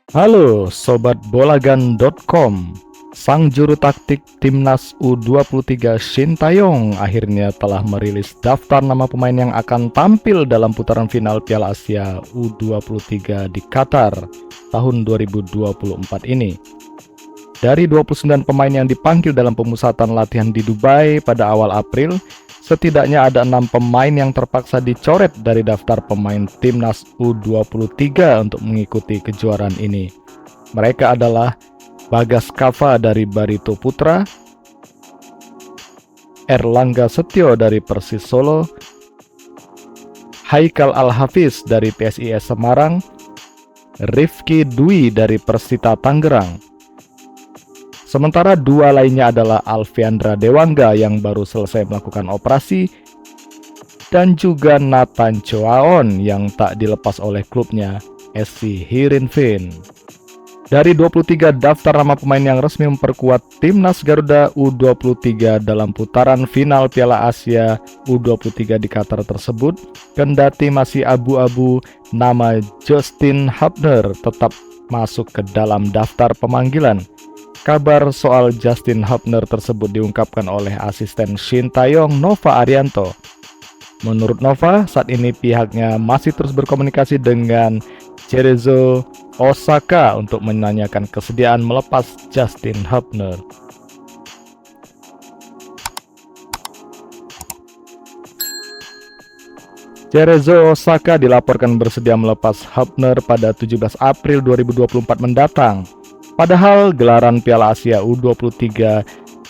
Halo Sobat Bolagan.com. Sang juru taktik Timnas U23 Shin Taeyong akhirnya telah merilis daftar nama pemain yang akan tampil dalam putaran final Piala Asia U23 di Qatar tahun 2024 ini. Dari 29 pemain yang dipanggil dalam pemusatan latihan di Dubai pada awal April, setidaknya ada 6 pemain yang terpaksa dicoret dari daftar pemain Timnas U23 untuk mengikuti kejuaraan ini. Mereka adalah Bagas Kava dari Barito Putra, Erlangga Setio dari Persis Solo, Haikal Al-Hafiz dari PSIS Semarang, Rifki Dwi dari Persita Tangerang. Sementara dua lainnya adalah Alfiandra Dewangga yang baru selesai melakukan operasi dan juga Nathan Choaon yang tak dilepas oleh klubnya SC Heerenveen. Dari 23 daftar nama pemain yang resmi memperkuat Timnas Garuda U23 dalam putaran final Piala Asia U23 di Qatar tersebut, kendati masih abu-abu, nama Justin Hubner tetap masuk ke dalam daftar pemanggilan. Kabar soal Justin Hubner tersebut diungkapkan oleh asisten Shin Taeyong, Nova Arianto. Menurut Nova, saat ini pihaknya masih terus berkomunikasi dengan Cerezo Osaka untuk menanyakan kesediaan melepas Justin Hubner. Cerezo Osaka dilaporkan bersedia melepas Hubner pada 17 April 2024 mendatang. Padahal gelaran Piala Asia U23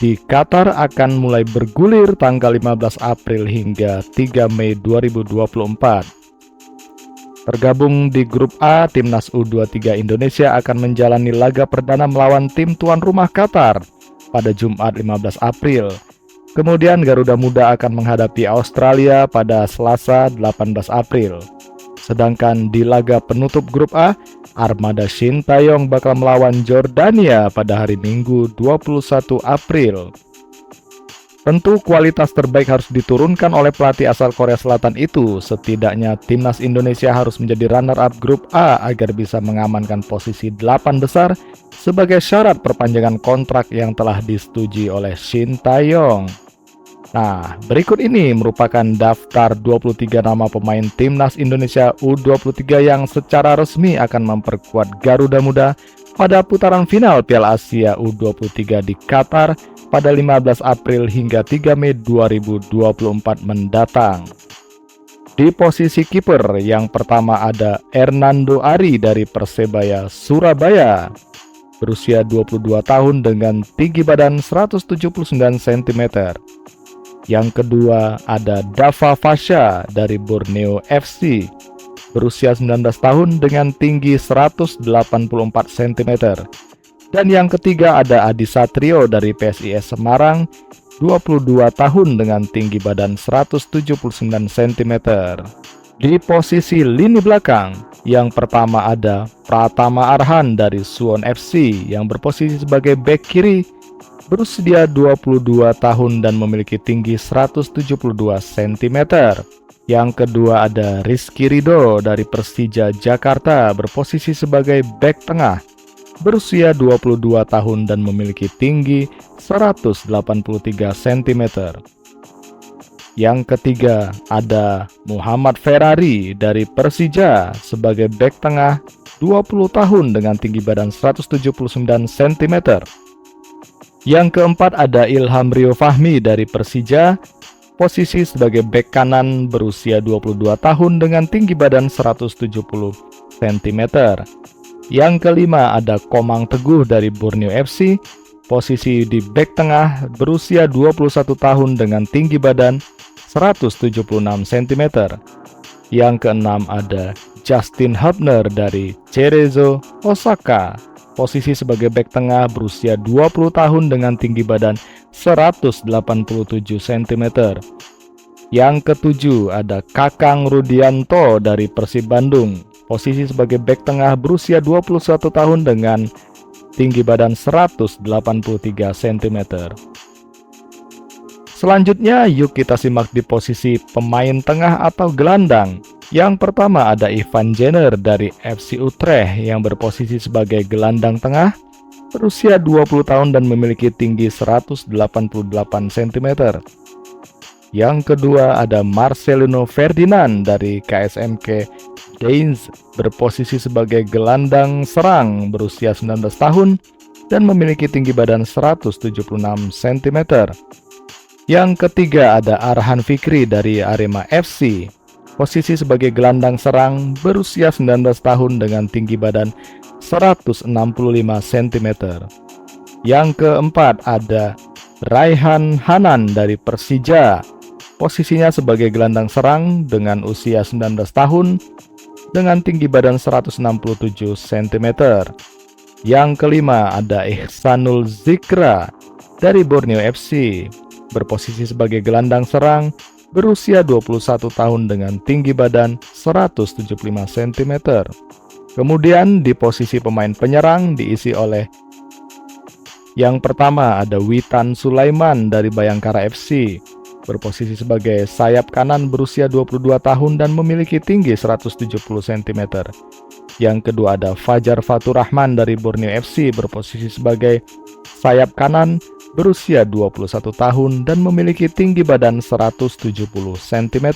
di Qatar akan mulai bergulir tanggal 15 April hingga 3 Mei 2024. Tergabung di grup A, Timnas U23 Indonesia akan menjalani laga perdana melawan tim tuan rumah Qatar pada Jumat 15 April. Kemudian Garuda Muda akan menghadapi Australia pada Selasa 18 April. Sedangkan di laga penutup grup A, Armada Shin Taeyong bakal melawan Jordania pada hari Minggu 21 April. Tentu kualitas terbaik harus diturunkan oleh pelatih asal Korea Selatan itu. Setidaknya Timnas Indonesia harus menjadi runner-up grup A agar bisa mengamankan posisi 8 besar sebagai syarat perpanjangan kontrak yang telah disetujui oleh Shin Taeyong. Nah, berikut ini merupakan daftar 23 nama pemain Timnas Indonesia U23 yang secara resmi akan memperkuat Garuda Muda pada putaran final Piala Asia U23 di Qatar pada 15 April hingga 3 Mei 2024 mendatang. Di posisi kiper, yang pertama ada Hernando Ari dari Persebaya Surabaya, berusia 22 tahun dengan tinggi badan 179 cm. Yang kedua ada Dava Fasha dari Borneo FC, berusia 19 tahun dengan tinggi 184 cm. Dan yang ketiga ada Adi Satrio dari PSIS Semarang, 22 tahun dengan tinggi badan 179 cm. Di posisi lini belakang, yang pertama ada Pratama Arhan dari Suwon FC yang berposisi sebagai bek kiri, berusia 22 tahun dan memiliki tinggi 172 cm. Yang kedua ada Rizky Ridho dari Persija Jakarta, berposisi sebagai bek tengah, berusia 22 tahun dan memiliki tinggi 183 cm. Yang ketiga ada Muhammad Ferrari dari Persija sebagai bek tengah, 20 tahun dengan tinggi badan 179 cm. Yang keempat ada Ilham Rio Fahmi dari Persija, posisi sebagai bek kanan, berusia 22 tahun dengan tinggi badan 170 cm. Yang kelima ada Komang Teguh dari Borneo FC, posisi di bek tengah, berusia 21 tahun dengan tinggi badan 176 cm. Yang keenam ada Justin Hubner dari Cerezo Osaka, posisi sebagai bek tengah, berusia 20 tahun dengan tinggi badan 187 cm. Yang ketujuh ada Kakang Rudianto dari Persib Bandung, posisi sebagai bek tengah, berusia 21 tahun dengan tinggi badan 183 cm. Selanjutnya yuk kita simak di posisi pemain tengah atau gelandang. Yang pertama ada Ivan Jenner dari FC Utrecht yang berposisi sebagai gelandang tengah, berusia 20 tahun dan memiliki tinggi 188 cm. Yang kedua ada Marcelino Ferdinand dari KSMK Gaines, berposisi sebagai gelandang serang, berusia 19 tahun dan memiliki tinggi badan 176 cm. Yang ketiga ada Arhan Fikri dari Arema FC, posisi sebagai gelandang serang, berusia 19 tahun dengan tinggi badan 165 cm. Yang keempat ada Raihan Hanan dari Persija, posisinya sebagai gelandang serang dengan usia 19 tahun dengan tinggi badan 167 cm. Yang kelima ada Ihsanul Zikra dari Borneo FC, berposisi sebagai gelandang serang, berusia 21 tahun dengan tinggi badan 175 cm. Kemudian di posisi pemain penyerang diisi oleh yang pertama ada Witan Sulaiman dari Bayangkara FC, berposisi sebagai sayap kanan, berusia 22 tahun dan memiliki tinggi 170 cm. Yang kedua ada Fajar Fatur Rahman dari Borneo FC, berposisi sebagai sayap kanan, berusia 21 tahun dan memiliki tinggi badan 170 cm.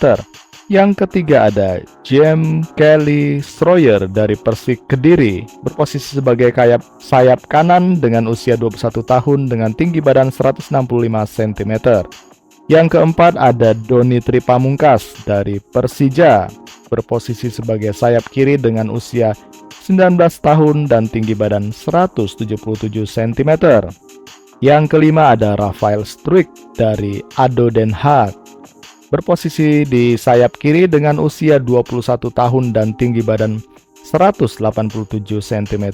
Yang ketiga ada James Kelly Stroyer dari Persik Kediri, berposisi sebagai sayap kanan dengan usia 21 tahun dengan tinggi badan 165 cm. Yang keempat ada Doni Tripamungkas dari Persija, berposisi sebagai sayap kiri dengan usia 19 tahun dan tinggi badan 177 cm. Yang kelima ada Rafael Struik dari ADO Den Haag, berposisi di sayap kiri dengan usia 21 tahun dan tinggi badan 187 cm.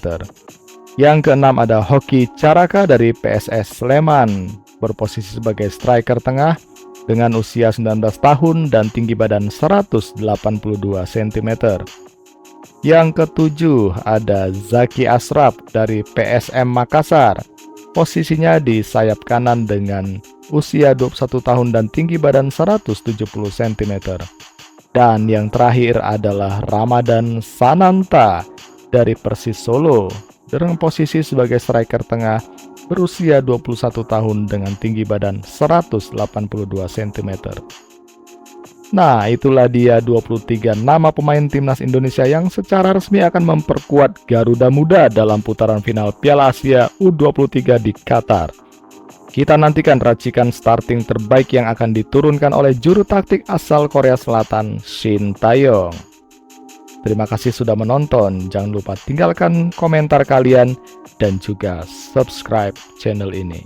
Yang keenam ada Hoki Caraka dari PSS Sleman, berposisi sebagai striker tengah dengan usia 19 tahun dan tinggi badan 182 cm. Yang ketujuh ada Zaki Asraf dari PSM Makassar, posisinya di sayap kanan dengan usia 21 tahun dan tinggi badan 170 cm. Dan yang terakhir adalah Ramadan Sananta dari Persis Solo dengan posisi sebagai striker tengah, berusia 21 tahun dengan tinggi badan 182 cm. Nah, itulah dia 23 nama pemain timnas Indonesia yang secara resmi akan memperkuat Garuda Muda dalam putaran final Piala Asia U23 di Qatar. Kita nantikan racikan starting terbaik yang akan diturunkan oleh juru taktik asal Korea Selatan, Shin Tae-yong. Terima kasih sudah menonton, jangan lupa tinggalkan komentar kalian dan juga subscribe channel ini.